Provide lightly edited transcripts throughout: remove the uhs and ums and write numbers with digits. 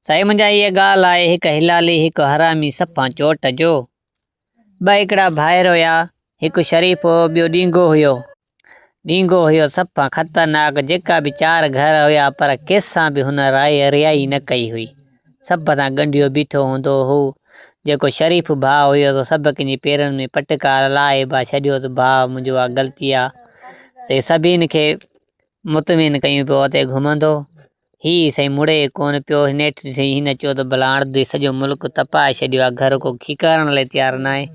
साईं मुंहिंजा इहा ॻाल्हि आहे हिकु हिलाली हिकु हरामी सफ़ा चोट जो। ॿ हिकिड़ा भाइर हुया, हिकु शरीफ़ हो ॿियो ॾींगो हुयो सफ़ा ख़तरनाक। जेका बि चार घर हुया पर कंहिंसां बि हुन रियाई न कई हुई। सभ सां ॻंढियो बीठो हूंदो हो। जेको शरीफ़ भाउ हुयो त सभु कंहिंजे पेरनि में पटकार लाहे छॾियो त भाउ मुंहिंजो आहे ग़लती आहे। सभिनि खे मुतमिन कयूं पियो हुते घुमंदो ही सही मुड़े कोन पियो। नेठि हिन चयो त भला हाणे सॼो मुल्क तपाए छॾियो आहे, घर को करण लाइ तयारु न आहे।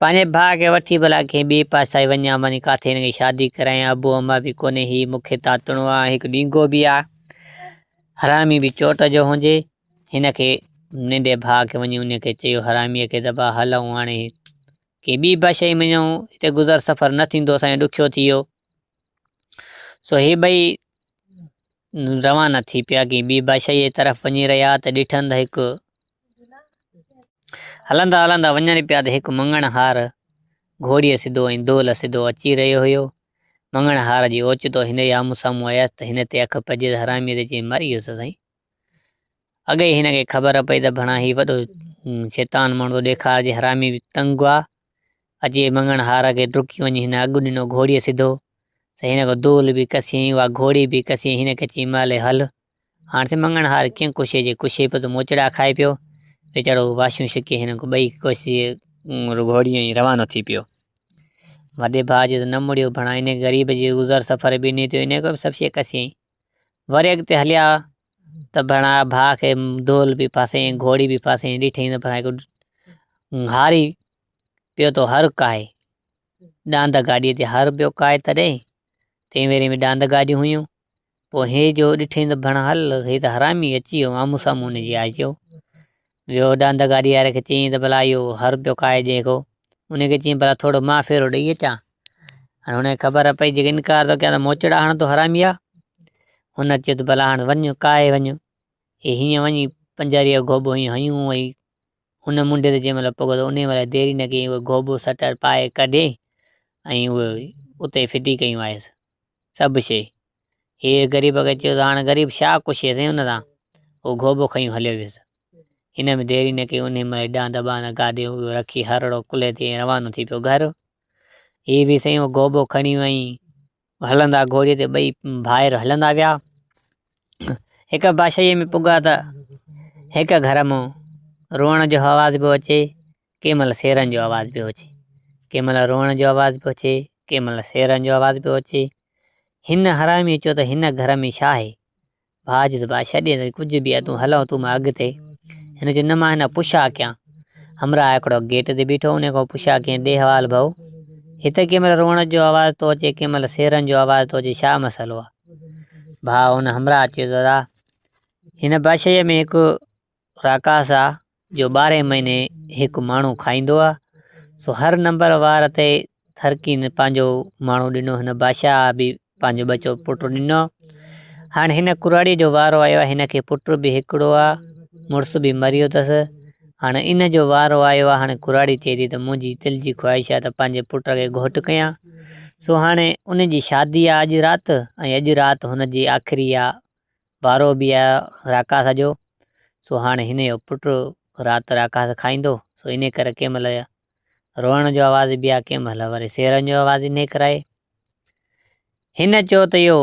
पंहिंजे भाउ खे वठी भला कंहिं ॿिए पासे वञा वञी काथे हिन खे शादी करायां। अबो अम्मा बि कोन्हे, ही मूंखे तातणो आहे। हिकु ॾींगो बि आहे, हरामी बि चोट जो हुजे। हिन खे नंढे भाउ खे वञी उनखे चयो हरामीअ खे त भाउ हलूं हाणे की ॿी बादशाही वञूं, हिते गुज़र सफ़र न थींदो, असांजो ॾुखियो थी वियो। सो हे ॿई रवाना थी पिया की ॿी बादशाही तरफ़ वञी रहिया त ॾिठनि त हिकु हलंदा हलंदा वञनि पिया त हिकु मंगणहार घोड़ीअ सिधो ऐं दोल सिधो अची रहियो हुयो। मंगणहार जी ओचितो हिन जे आम्हूं साम्हूं आयसि त हिन ते अखि पइजी त हरामीअ ते चई मरी वियुसि साईं। अॻे हिन खे ख़बर पई त भणा ही वॾो शैतान माण्हू ॾेखारिजे, हरामी बि तंग आहे। अॼु मंगणहार खे डुकी वञी हिन अॻु ॾिनो घोड़ीअ सिधो। हिन को दोल बि कसियईं, उहा घोड़ी बि कसियईं। हिन खे चई माले हल। हाणे मंगणहार कीअं कुशे जे कुशे पियो त मोचड़ा खाए पियो। वीचारो वाशियूं छिके हिन को ॿई कोशी घोड़ीअ ई रवानो थी पियो। वॾे भाउ जो न मुड़ियो, भणा इन ग़रीब जी गुज़र सफ़र बि न थियो, इन को सभु शइ कसियईं। वरी अॻिते हलिया त भणा भाउ खे दोल बि फासईं, घोड़ी बि फासईं। ॾिठईं त भणा हिकु हारी पियो तो हर काए, डांद गाॾीअ ते हर पियो काए तॾहिं तंहिं वेरे में डांद गाॾियूं हुयूं। पोइ हे जो ॾिठईं त भणा हल हे त हरामी अची वियो, आम्हूं साम्हूं हुनजी आइजो। वियो डांद गाॾी वारे खे चयईं त भला इहो हर पियो काए जेको, उनखे चयईं भला थोरो मां फेरो ॾेई अचां। हाणे हुनखे ख़बर पई जेके इनकार थो कयां त मोचड़ा हणंदो हरामी आहे। हुन चयो त भला हाणे वञु काए वञु। हे हीअं वञी पंजारीअ गोबो हीअं हयूं वई हुन मुंडे ते जंहिं महिल पॻो त उन महिल देरी न कई, उहो गोबो सटर पाए कढे ऐं उहे उते फिटी कयूं आयसि सभु शइ। हे ग़रीब खे चयो त हाणे ग़रीब छा कुशे साईं हुन तां, उहो गोबो खयूं हलियो वियुसि। हिन में देरी न कई, उन महिल डांद बांद गाॾियूं रखी हरड़ो कुले ते रवानो थी पियो घर। हे बि साईं उहो गोबो खणी वई हलंदा घोड़ीअ ते ॿई भाइर हलंदा विया। हिकु बादशाहीअ में पुॻा त हिकु घर मां रोअण जो आवाज़ पियो अचे, कंहिं महिल शेरनि जो आवाज़ पियो अचे, कंहिं महिल रोअण जो आवाज़ पियो अचे, कंहिं महिल शेरनि जो आवाज़ पियो अचे। हिन हरामी चयो त हिन घर में छा आहे? भाउ जो भाउ छॾे त कुझु बि आहे, तूं हलो तूं मां अॻिते। हिन चयो न मां हिन पुछा कयां। हमरा हिकिड़ो गेट ते बीठो, उन खां पुछा कयां ॾे हवाल भाऊ, हिते कंहिं महिल रोअण जो आवाज़ थो अचे, कंहिं महिल शेरनि जो आवाज़ थो अचे, छा मसइलो आहे? भाउ हुन हमरा चयो दादा हिन बादशाहीअ में हिकु राकास आहे जो 12 महीने हिकु माण्हू खाईंदो आहे। सो हर नंबर वार ते थरकी पंहिंजो माण्हू ॾिनो। हिन बादशाह बि पंहिंजो बचो पुटु ॾिनो। हाणे हिन कुराड़ी जो वारो आयो आहे। हिन खे पुटु बि हिकिड़ो आहे, मुड़ुसु बि मरियो अथसि। हाणे इन जो वारो आयो आहे। हाणे कुराड़ी चए थी त मुंहिंजी दिलि जी ख़्वाहिश आहे त पंहिंजे पुट खे घोटु कयां। सो हाणे उनजी शादी आहे अॼु राति, ऐं अॼु राति हुनजी आख़िरी आहे, वारो बि आहे राकास जो। सो हाणे हिन जो पुटु राति राकास खाईंदो। सो इन करे कंहिं महिल रोअण जो आवाज़ बि आहे, कंहिं महिल वरी शेरनि जो आवाज़ इन कराए। हिन चयो त इहो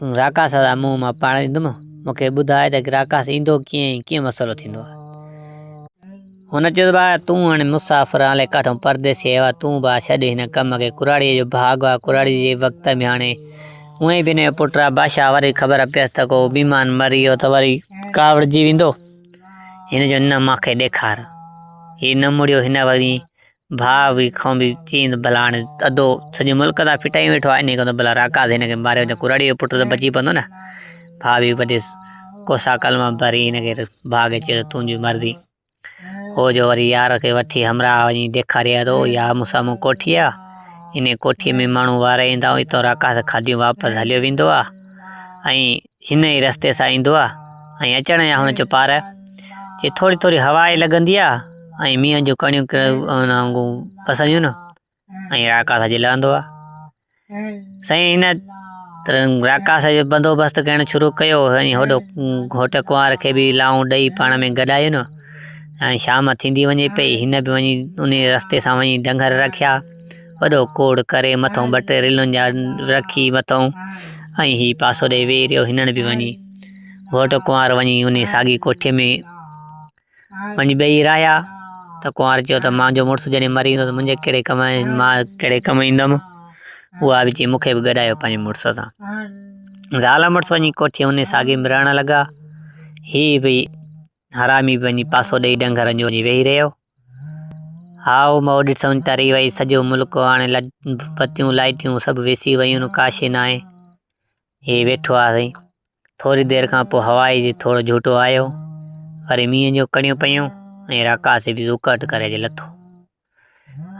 राकास जा मुंहुं मां पाण ॾींदुमि, मूंखे ॿुधाए त राकास ईंदो कीअं, कीअं मसइलो थींदो आहे। हुन चयो त भाउ तूं हाणे मुसाफ़िर हाणे काथऊं परदेसी आयो आहे, तूं भाउ छॾे हिन कम खे। कुराड़ीअ जो भाॻ आहे, कुराड़ी जे वक़्त में हाणे उहे बि हिन जो पुटु आहे। बादशाह वरी ख़बर पियसि त को बीमान मरी वियो त वरी कावड़जी वेंदो। हिन जो न मूंखे ॾेखार। ही न मुड़ियो। हिन वरी भाउ बि खां बि चयईं त भला हाणे अधो सॼो मुल्क था फिटाई वेठो आहे, इन खां त भला राकास हिन खे मारियो त कुराड़ी जो पुटु त बची पवंदो न। भाउ बि वॾे कोसा कलमा भरी हिनखे भाउ खे चयो तुंहिंजी मर्ज़ी। हो जो वरी यार खे वठी हमरा वञी ॾेखारिया थो, या मूंसाम्हूं कोठी आहे, इन कोठीअ में माण्हू वारे ईंदा, हितां राकास खादियूं वापसि हलियो वेंदो आहे, ऐं हिन ई रस्ते सां ईंदो आहे। ऐं अचण जा हुन चयो पार जे थोरी थोरी हवा लॻंदी आहे, ऐं मींहं जूं कणियूं वसंदियूं न, ऐं राकास जे लहंदो आहे। साईं हिन त राकास जो बंदोबस्त करण शुरू कयो। होॾो घोट कुंवार खे बि लाऊं ॾेई पाण में गॾायो न। ऐं शाम थींदी वञे पई, हिन बि वञी उन रस्ते सां वञी डंगर रखिया। वॾो कोड़ करे मथां 2-3 रिलुनि जा रखी मथां, ऐं हीउ पासो ॾेई वेही रहियो। हिननि बि वञी घोट कुंवार वञी उन साॻी कोठीअ में वञी ॿई रहिया। त कुंवार चयो त मुंहिंजो मुड़ुसु जॾहिं मरी वेंदो त मुंहिंजे कहिड़े कम मां कहिड़े कमु ईंदुमि। उहा बि चई मूंखे बि गॾायो पंहिंजे मुड़ुस सां। ज़ाल मुड़ुसु वञी कोठीअ उन साॻी में रहण लॻा। हीअ भई हरामी वञी पासो ॾेई डंगरनि जो वञी वेही रहियो। हाओ मां ॾिसूं तरी वई सॼो मुल्क, हाणे बतियूं लाइटियूं सभु वेसी वयूं, काशे न आहे। हे वेठो आहे। थोरी देरि खां पोइ हवाई जी थोरो झूटो आयो, वरी मींहं जो कणियूं पयूं, ऐं राकास बि ज़ुकट करे लथो।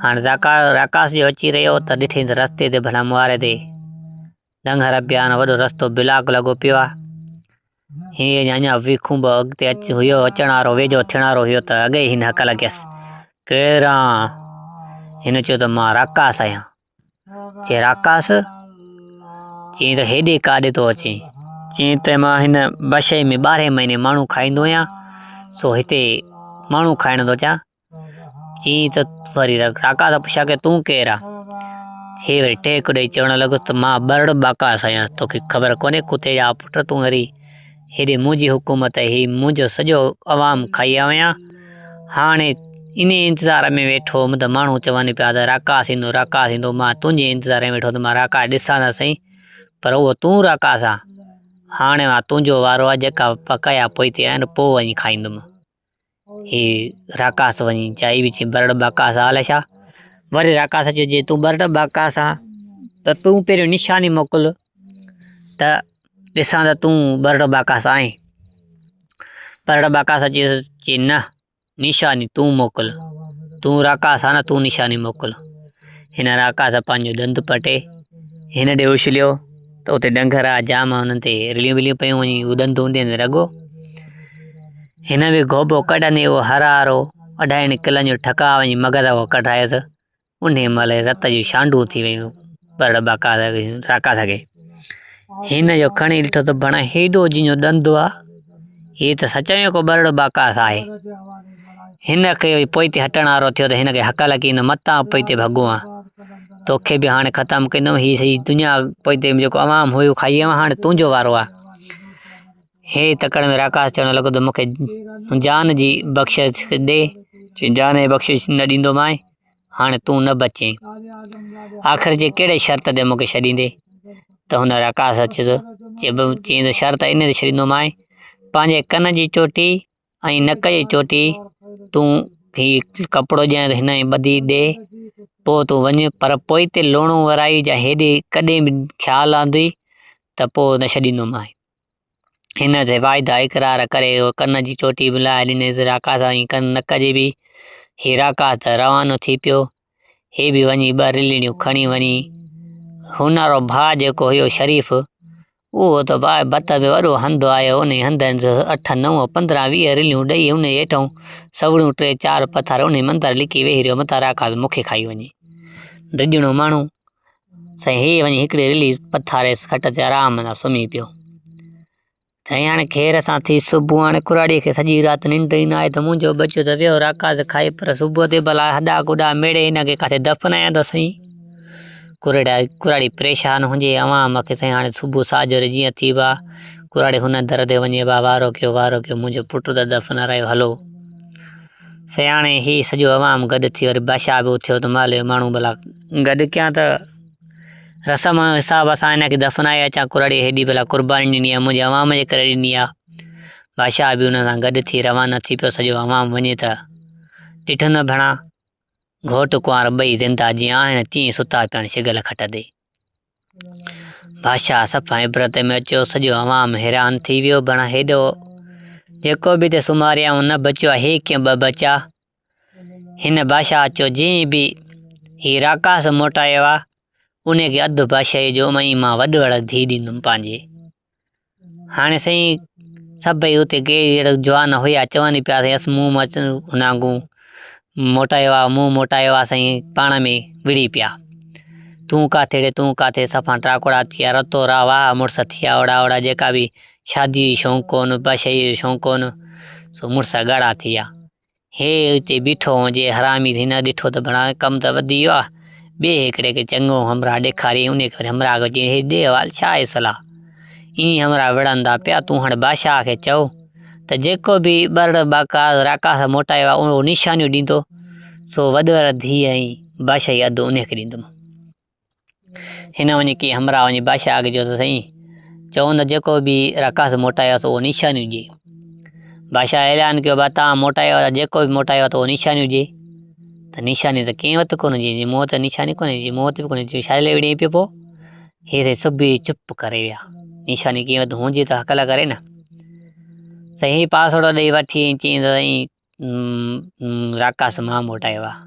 हाणे राकास जो अची रहियो त ॾिठईं त रस्ते ते भला मुआरे ते डंगर पिया आहिनि, वॾो रस्तो ब्लाक लॻो पियो आहे। हीअं अञा विखूं बि अॻिते हुयो अचण वारो, वेझो थियण वारो हुयो त अॻे हिन हक लॻियसि, केरु? हिन चयो त मां राकास आहियां। चई राकास? चई त हेॾे काॾे थो अचे? चई त मां हिन बशे में 12 महीने माण्हू खाईंदो आहियां, सो हिते माण्हू खाइण थो चाहियां। चई त वरी राकास पुछा के तूं केरु आहे? हे वरी टेक ॾेई चवणु लॻुसि त मां बरड़ बाकास आहियां। तोखे ख़बर कोन्हे कुते जा पुट, तूं वरी हेॾे मुंहिंजी हुकूमत ही मुंहिंजो सॼो अवाम खाई आहियां। हाणे इन इंतज़ार में वेठो त माण्हू चवनि पिया त राकास ईंदो, राकास ईंदो। मां तुंहिंजे इंतज़ार में वेठो त मां राकास ॾिसां त सही, पर उहो तूं राकास आहे। हाणे मां तुंहिंजो वारो आहे, जेका पकाया पोइ ते आहिनि पोइ वञी खाईंदुमि। ही राकास वञी जाई बि बरड़ बाकास हाल छा? वरी राकास चयो जे तूं बरड़ बाकास आहे त तूं पहिरियों निशानी मोकिल त ॾिसां त तूं बरड़ बाकास आहीं। बरड़ बाकास चई न, निशानी तूं मोकिल, तूं राकास आहे न, तूं निशानी मोकिल। हिन राकास पंहिंजो ॾंदु पटे हिन ॾे उछलियो त उते डंगर जाम हुननि ते रिलियूं विलियूं पियूं, वञी ॾंदु हूंदे रॻो। हिन बि गोबो कढंदे उहो हरारो 2.5 किलनि जो ठका वञी मगज़ वो कढायसि। उन महिल रत जी शांडूं थी वियूं बरड़ बाकास राकास खे। हिन जो खणी ॾिठो त भण हेॾो जिंजो ॾंदु आहे, हीअ त सच में को बरड़ बाकास आहे। हिन खे पोइ ते हटण वारो थियो त हिन खे हक लॻी न मतां पोइ ते भॻो आहे, तोखे बि हाणे ख़तमु कंदुमि। हीअ सही दुनिया पोइ ते जेको अवाम हुयो खाई आयो, हाणे तुंहिंजो वारो आहे। हे तकड़ में राकास चवणु लॻो त मूंखे जान जी बख़्शिश ॾे। जान जी बख़्शिश न ॾींदोमांइ, हाणे तूं न बचे। आख़िर जे कहिड़े शर्त ते मूंखे छॾींदे? त हुन राकास चई त शर्त इन ते छॾींदोमांइ, पंहिंजे कन जी चोटी ऐं नक जी चोटी तूं ही कपिड़ो ॼाए हिन जी ॿधी ॾे, पोइ तूं वञ। पर पोइ ते लूणो वराई जा हेॾे कॾहिं बि ख़्यालु आंदी त पोइ न छॾींदोमांइ। हिन ते वाइदा इक़रार करे कन जी चोटी बि लाहे ॾिनईसि राकास जी, नक जी बि। ही राकास त रवानो थी पियो। हे बि वञी 2 रिलियूं खणी वञी हुन वारो भाउ जेको हुयो शरीफ़, उहो त भाउ भत में वॾो हंधु आयो। उन हंधनि 8, 9, 15, 20 रिलियूं ॾेई उन हेठां सवड़ियूं 3-4 पथर उन मंदरु लिकी वेही रहियो। मथां राकास मूंखे खाई वञे रिॼणो माण्हू साईं। हे वञी हिकिड़ी रिली पथारे खट ते आराम सां सुम्ही पियो। साईं हाणे खेर सां थी सुबुह, हाणे कुराड़ीअ खे सॼी राति निंड ई न आहे त मुंहिंजो बचियो त वियो राकास खाए, पर सुबुह ते भला हॾा गुॾा मेड़े हिनखे किथे दफ़नायां त सही। कुराड़ी परेशान हुजे अवाम खे साईं। हाणे सुबुह साजरे जीअं थी बा कुराड़ी हुन दर ते वञे बा, वारो कयो मुंहिंजो पुटु त दफ़न रहियो, हलो साईं। हाणे ही सॼो अवाम गॾु थी, वरी बादशाह बि उथियो त माले माण्हू भला गॾु कयां त रसम हिसाब सां हिनखे दफ़नाए अचां। कुराड़ी हेॾी भला कुर्बानी ॾिनी आहे, मुंहिंजे अवाम जे करे ॾिनी आहे। बादशाह बि हुन सां गॾु थी रवाना थी पियो। सॼो अवाम वञे त ॾिठो न भणा घोट कुंवार ॿई ज़िंदा जीअं आहिनि तीअं सुता पिया शिगल खट ते। बादशाह सफ़ा इबरत में अचियो, सॼो अवाम हैरान थी वियो। भणा हेॾो जेको बि हिते सुम्हारिया न बचियो आहे, हे कीअं 2 बचा? हिन बादशाह चयो जंहिं बि ही राकास मोटायो आहे उनखे अधु बादशाही जो मां वॾड़ धीउ ॾींदुमि पंहिंजे। हाणे साईं सभई उते के जवान हुया चवनि पिया साईं अस मुंहुं हुनांगू मोटायो आहे, मुंहुं मोटायो आहे साईं, पाण में विड़ी पिया। तू काथे सफ़ा टाकोड़ा थिया रतो रा वाह मुड़स थिया ओड़ा ओड़ा जेका भी शादी शौक़ कोन बादशाही शौक़ कोन सो मुड़स गाड़ा थिया। हे उते बीठो हुजे हरामी थी न ॾिठो त भणा कम त वधी वियो आहे। ॿिए हिकिड़े खे चङो हमरा ॾेखारी उन खे हमरा चई हे ॾे वाल छा आहे सलाह ईअं हमरा विढ़ंदा पिया। तूं हाणे बादशाह खे चओ त जेको बि ॿर बाका राकास मोटायो आहे उहो निशानियूं ॾींदो सो वॾर धीअ ऐं बादशाही अधु उनखे ॾींदुमि। हिन वञी की हमरा वञी बादशाह खे चयो त साईं चवंदा जेको बि राकास मोटायो आहे उहो निशानियूं ॾिए। बादशाह ऐलान कयो बा तव्हां मोटायो आहे जेको बि मोटायो आहे त उहो निशानियूं ॾिए। त निशानी त कंहिं वटि कोन जी मूं वटि निशानी कोन्हे जी मूं वटि बि कोन्हे छा ले ॾेई पियो पोइ हे सभु चुप करे विया। निशानी कंहिं वटि हुजे त हकल करे न। सही पासवर्ड ॾेई वठी चई त साईं राकास मां मोटायो आहे।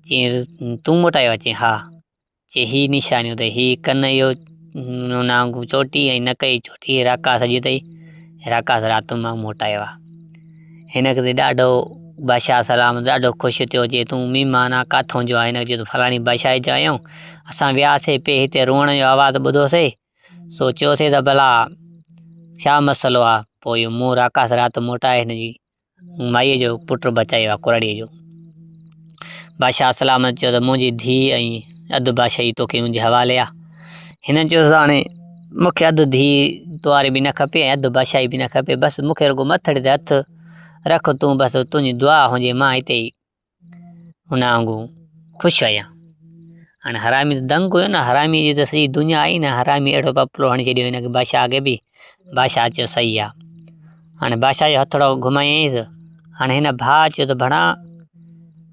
चई तूं मोटायो आहे? चई हा। चई ही निशानियूं अथई ही कन इहो नांगू चोटी ऐं नक जी चोटी राकास जी अथई राकास राति मां मोटायो आहे। हिन खे ॾाढो बादशाह सलाम ॾाढो ख़ुशि थियो। चई तूं महिमान आहे काथों जो आहे? हिन चयो फलाणी बादशाह जो आहियूं असां वियासीं पे हिते रोअण जो आवाज़ु ॿुधोसीं सो चयोसीं त भला छा मसइलो आहे। पोइ इहो मूं राकास राति मोटाए हिन जी माईअ जो पुटु बचायो आहे कुराड़ीअ जो। बादशाह सलाम चयो त मुंहिंजी धीउ ऐं अधु बादशाही तोखे मुंहिंजे हवाले आहे। हिन चयो हाणे मूंखे अधु धीउ तुआरी बि न खपे ऐं अधु बादशाही बि न खपे बसि मूंखे रुगो मथड़े ते हथु रख तूं बसि तुंहिंजी दुआ हुजे मां हिते ई हुन वांगुरु ख़ुशि आहियां। हाणे हरामी त दंग हुयो न हरामी जी त सॼी दुनिया आई न हरामी अहिड़ो पपलो हणी छॾियो हिनखे बादशाह खे बि। बादशाह चयो सही आहे। हाणे बादशाह जो हथड़ो घुमाईंसि। हाणे हिन भाउ चयो त भणा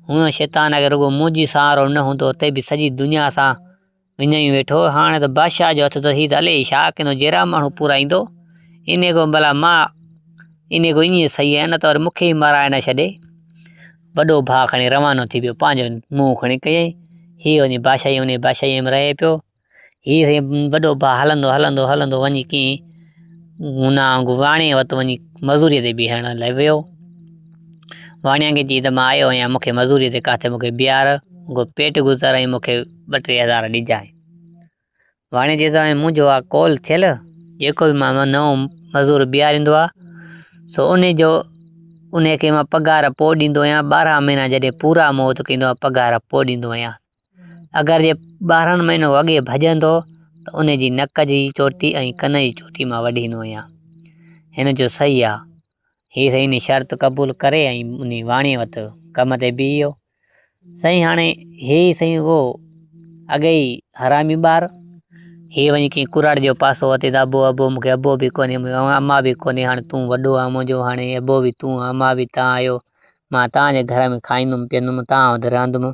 हूअं शैतान खे रुगो मुंहिंजी सहारो न हूंदो ते बि सॼी दुनिया सां विञाई वेठो। हाणे त बादशाह जो हथ त ही त हले छा कंदो जहिड़ा माण्हू पूराईंदो इन को भला मां इन को ईअं सही आहे न त वरी मूंखे ई माराए न छॾे। वॾो भाउ खणी रवानो थी पियो पंहिंजो मुंहुं खणी कयईं। हीअ वञी बादशाही उन बादशाहीअ में रहे पियो। हीअ वॾो भाउ हलंदो हलंदो हलंदो वञी कीअं हुन वांगुरु वाणे वटि वञी मज़ूरीअ ते बीहण लाइ वियो। वाणिया खे चई त मां आयो आहियां मूंखे मज़ूरीअ ते काथे मूंखे बीहार पेट गुज़ार ऐं मूंखे 2-3 हज़ार ॾिजांइ। वाणे चई मुंहिंजो आहे कॉल थियल जेको बि मां नओं मज़ूर बीहारींदो आहे सो उनखे मां पघार पोइ ॾींदो आहियां। 12 महीना जॾहिं पूरा मूं वटि कंदो आहे पघार पोइ ॾींदो आहियां। अगरि जे 12 महीनो अॻे भॼंदो त उनजी नक जी चोटी ऐं कन जी चोटी मां वढींदो आहियां। हिन जो सही आहे। हीअ सही शर्त क़बूल करे ऐं उन वाणीअ वटि कम ते बीह वियो। साईं हाणे हे साईं उहो अॻे ई हरामी ॿार हे वञी कंहिं कुराड़ जो पासो अचे त अबो मूंखे अबो बि कोन्हे अम्मा बि कोन्हे। हाणे तूं वॾो आहे मुंहिंजो हाणे अबो बि तूं अम्मा बि तव्हां आहियो मां तव्हांजे घर में खाईंदुमि पीअंदुमि तव्हां वटि रहंदुमि।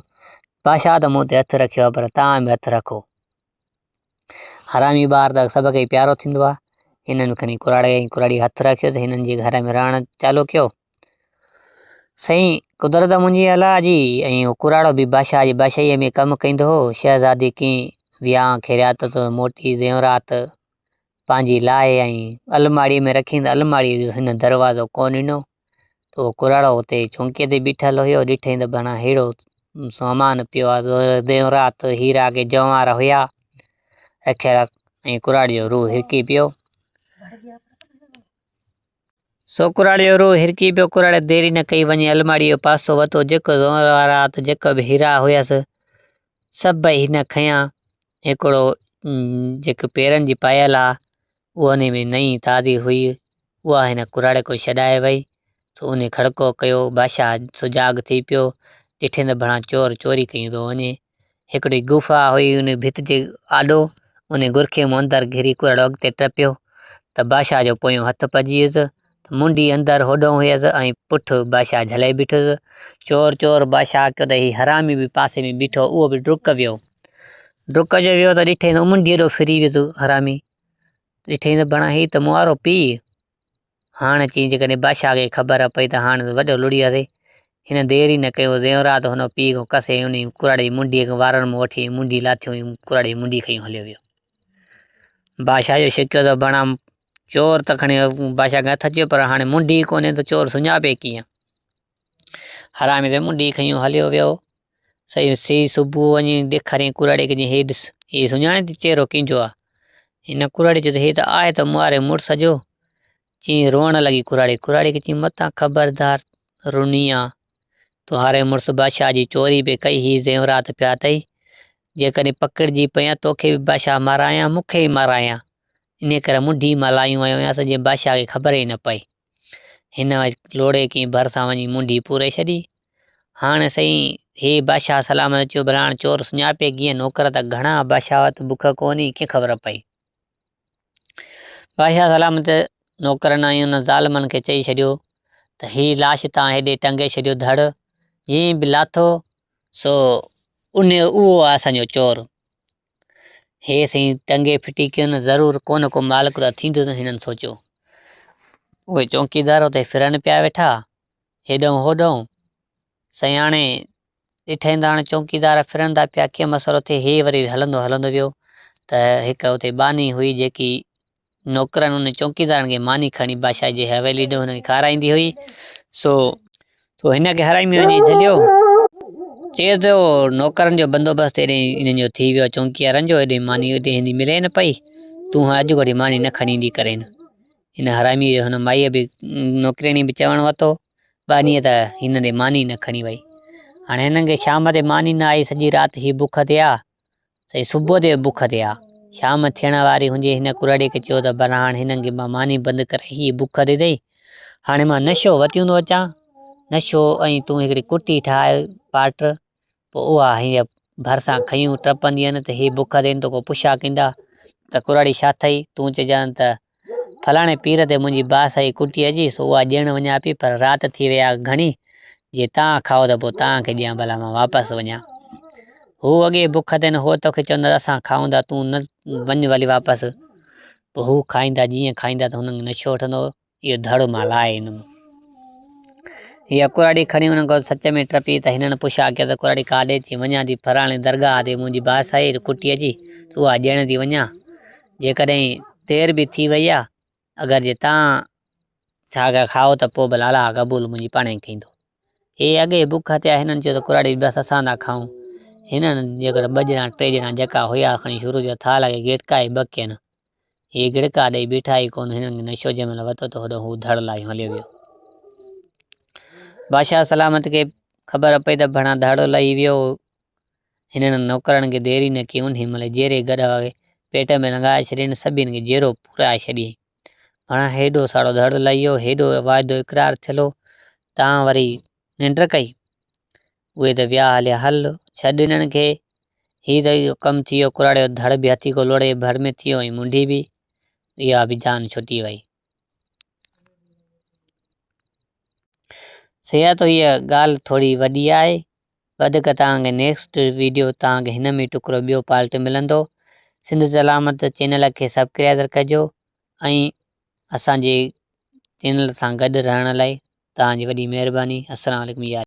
बादशाह त मूं ते हथु रखियो आहे पर तव्हां बि हथु रखो। हरामी ॿार त सभ खे प्यारो थींदो आहे। हिननि खणी कुराड़ी हथु रखियो त हिननि जे घर में रहणु चालू कयो। साईं कुदरत मुंहिंजी अलाह जी ऐं कुराड़ो बि बादशाह जी बादशाहीअ में कमु कंदो हो। शहज़ादी कीअं वियांह खेरियात त मोटी ज़ेवरात पंहिंजी लाहे ऐं अलमाड़ीअ में रखी त अलमाड़ीअ जो हिन दरवाज़ो कोन ॾिनो त उहो कुराड़ो हुते चौंकीअ ते बीठल हुयो। ॾिठई त भणा अहिड़ो सामान पियो आहे ज़ेवरात हीरा के जवाहर हुया रखियल ऐं कुराड़ जो रूह हिरकी पियो। सो कुराड़ जो रूह हिरकी पियो। कुराड़ देरी न कई वञी अलमाड़ीअ जो पासो वरितो जेको ज़ेवरात जेको बि हीरा हुयसि सभई हिन खयां। हिकिड़ो जेको पेरनि जी पायल आहे उहा उन में नई ताज़ी हुई उहा हिन कुराड़े को छॾाए वई। सो उन खड़को कयो। बादशाह सुजाग थी पियो। ॾिठे त भणा चोर चोरी कयूं थो वञे। हिकिड़ी गुफ़ा हुई उन भित जे आॾो उन गुरखे मां अंदरि घिरी कुराड़ो अॻिते टपियो त बादशाह जो पोयों हथु पइजी वियुसि त मुंडी अंदरि होॾो हुयसि ऐं पुठि बादशाह झले बीठुसि। चोर बादशाह कयो त हीउ हरामी बि पासे में बीठो उहो बि डुक वियो। डुक जो वियो त ॾिठई त मुंडी हेॾो फिरी वियुसि हरामी। ॾिठई त भणा हीउ त मूं वारो पीउ। हाणे चई जेकॾहिं बादशाह खे ख़बर पई त हाणे त वॾो लुड़ी वियासीं। हिन देरी न कयो ज़ेवरात हुन पीउ खां कसे उन कुराड़े जी मुंडीअ खे वारनि में वठी मुंडी लाथियूं कुराड़े जी मुंडी खई हलियो वियो। बादशाह जो शिकियो त भणा चोर त खणी बादशाह खे हथु अचियो पर हाणे मुंडी कोन्हे त चोर सुञापे कीअं। हरामी ते मुंडी खयूं हलियो वियो। सही सुबुह वञी ॾेखारियईं कुराड़े खे, हे ॾिस हे सुञाणे थी चेहरो कंहिंजो आहे। हिन कुराड़े जो त हे त आहे त मुआरे मुड़ुस जो। चईं रोअण लॻी कुराड़ी खे चईं मतां ख़बरदार रुनिया, तुहारे मुड़ुस बादशाह जी चोरी पे कई ही ज़ेवरात पिया अथई, जेकॾहिं पकड़िजी पई तोखे बि बादशाह मारायां मूंखे ई मारायां, इन करे मुंडी मां लायूं आयूं जीअं बादशाह खे ख़बर ई न पई। हिन लोड़े की भरिसां वञी मुंडी पूरे छॾी। हाणे सही हे बादशाह सलामत चयो भला हाणे चोर सुञापे कीअं, नौकर त घणा बादशाह वटि बुख कोन्हे, कीअं ख़बर पई। बादशाह सलामत नौकरनि ऐं उन ज़ालमनि खे चई छॾियो त ही लाश तव्हां हेॾे टंगे छॾियो धड़, जीअं बि लाथो सो उहो आहे असांजो चोर। हे सही टंगे फिटी कयो न, ज़रूरु को न को मालिक त थींदो न, हिननि सोचियो। उहे चौकीदार उते फिरनि पिया वेठा हेॾऊं होॾऊं। सयाणे ॾिठईं त हाणे चौकीदार फिरनि था पिया, कीअं मसइलो थिए। हे वरी हलंदो वियो त हिकु उते बानी हुई जेकी नौकरनि उन चौकीदारनि खे मानी खणी बादशाह जी हवेली ॾे हुनखे खाराईंदी हुई। सो हिनखे हरामी वञी झलियो, चए थो नौकरनि जो बंदोबस्तु हेॾे इन्हनि जो थी वियो, चौकीदारनि जो हेॾे मानी हेॾे हिंदी मिले न पई, तूं अॼु वरी मानी न खणी ईंदी करे। हिन हरामी जो हुन माईअ बि नौकिरिणी बि चवण वरितो, ॿ ॾींहं त हिन ॾे मानी न खणी वई। हाणे हिननि खे शाम ते मानी न आई, सॼी राति ही बुख ते आ, सही सुबुह ते बुख ते आ। शाम थियण वारी हुजे, हिन कुराड़े खे चयो त भला हाणे हिननि खे मां मानी बंदि करे, ही बुख ते अथई, हाणे मां नशो वतियूं थो अचां, नशो ऐं तूं हिकिड़ी कुटी ठाहे पाट, पोइ उहा हीअं भरिसां खयूं टपंदियूं आहिनि त ही बुख ते तो को पुछा कंदा त कुराड़ी छा अथई, तूं चइजांइ त फलाणे पीर ते मुंहिंजी बास आई कुटीअ जी, सो उहा ॾियणु वञा पई, पर राति थी वई आहे घणी, जे तव्हां खाओ त पोइ तव्हांखे ॾियां, भला मां वापसि वञा। हू अॻे बुख ते न हो तोखे चवंदा असां खाऊं था, तूं न वञ भली वापसि। पोइ हू खाईंदा, जीअं खाईंदा त हुननि नशो वठंदो, इहो धड़ मां लाहे हिन हीअ कुराड़ी खणी हुन खां सच में टपी त हिननि पुछा कया त कुराड़ी काॾे थी वञा थी, फलाणे दरगाह ते मुंहिंजी बास आई कुटीअ जी, उहा ॾियण थी वञा, जेकॾहिं देरि बि थी वई आहे, अगरि जे तव्हां छा खाओ त पोइ भला अला क़बूल मुंहिंजी पाणे ई कंदो। हे अॻे बुख ते हिननि चयो त कुराड़ी बसि असां था खाऊं। हिननि जेकर 2 ॼणा 3 ॼणा जेका हुया खणी शुरू जो थाल खे गिड़काए बकियनि, हे गिड़का ॾेई बीठा ई कोन, हिननि नशो जंहिं महिल वरितो त होॾो हू धड़ लायूं हलियो वियो। बादशाह सलामत खे ख़बर पई त भणा धड़ लही वियो, हिननि नौकरनि खे देरी न कयूं, हिन महिल जेरे गॾ पेट में लॻाए छॾियनि, सभिनि खे जेरो पुराए छॾियईं। भणा हेॾो सारो धड़ लही वियो, हेॾो वाइदो इक़रार थियलो, तव्हां वरी निंड कई। उहे त विया हलिया, हल छॾ हिननि खे, ही त इहो कमु थी वियो, कुराड़े जो धड़ बि हथी को लोड़े भर में थी वियो ऐं मुंडी बि, इहा बि जान छुटी वई। सही तो हीअ ॻाल्हि थोरी वॾी आहे, वधीक तव्हांखे नेक्स्ट वीडियो तव्हांखे हिन में टुकड़ो ॿियो पार्ट मिलंदो। सिंध सलामत चैनल खे सब्सक्राइब कजो ऐं असांजे चैनल सां गॾु रहण लाइ तव्हांजी वॾी महिरबानी। अस्सलाम वालेकुम यार।